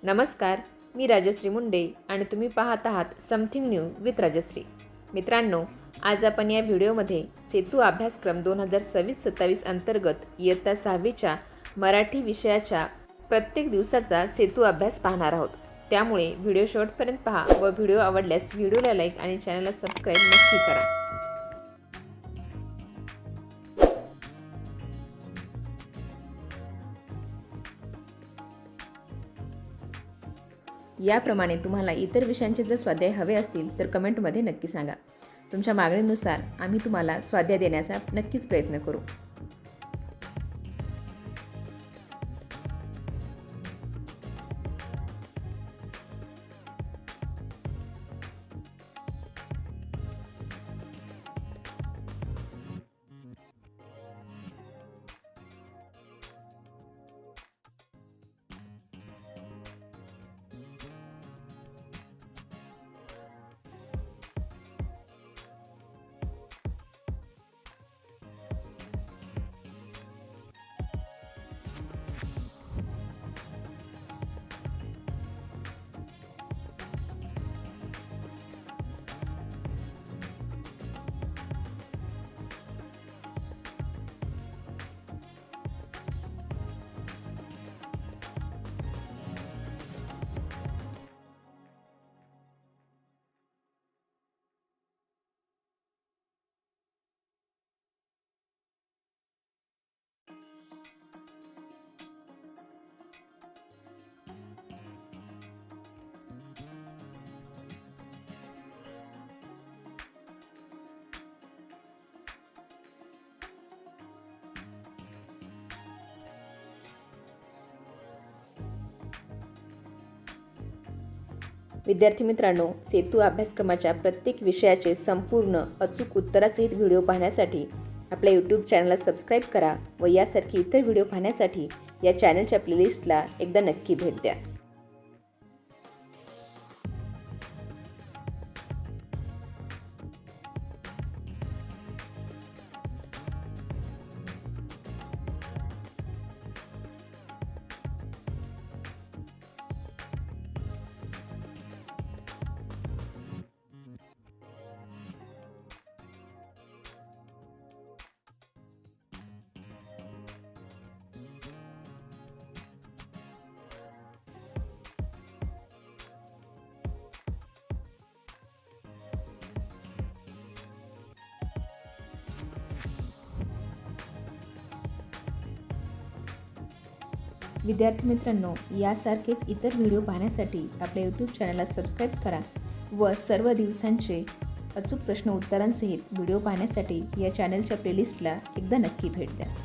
नमस्कार, मी राजश्री मुंडे आणि तुम्ही पाहत आहात समथिंग न्यू विथ राजश्री. मित्रांनो, आज आपण या व्हिडिओमध्ये सेतू अभ्यासक्रम 2026-27 अंतर्गत इयत्ता 6वीच्या मराठी विषयाच्या प्रत्येक दिवसाचा सेतू अभ्यास पाहणार आहोत. त्यामुळे व्हिडिओ शेवटपर्यंत पहा व व्हिडिओ आवडल्यास व्हिडिओला लाईक आणि चॅनलला सबस्क्राईब नक्की करा. याप्रमाणे तुम्हाला इतर विषयांचे जर स्वाध्याय हवे असतील तर कमेंटमध्ये नक्की सांगा. तुमच्या मागणीनुसार आम्ही तुम्हाला स्वाध्याय देण्याचा नक्कीच प्रयत्न करू. विद्यार्थी मित्रांनो, सेतू अभ्यासक्रमाच्या प्रत्येक विषयाचे संपूर्ण अचूक उत्तरासहित व्हिडिओ पाहण्यासाठी आपल्या यूट्यूब चॅनलला सबस्क्राईब करा व यासारखी इतर व्हिडिओ पाहण्यासाठी या चॅनलच्या प्लेलिस्टला एकदा नक्की भेट द्या. विद्यार्थी मित्रांनो, यासारखेच इतर व्हिडिओ पाहण्यासाठी आपल्या यूट्यूब चॅनलला सबस्क्राईब करा व सर्व दिवसांचे अचूक प्रश्न उत्तरांसहित व्हिडिओ पाहण्यासाठी या चॅनलच्या प्लेलिस्टला एकदा नक्की भेट द्या.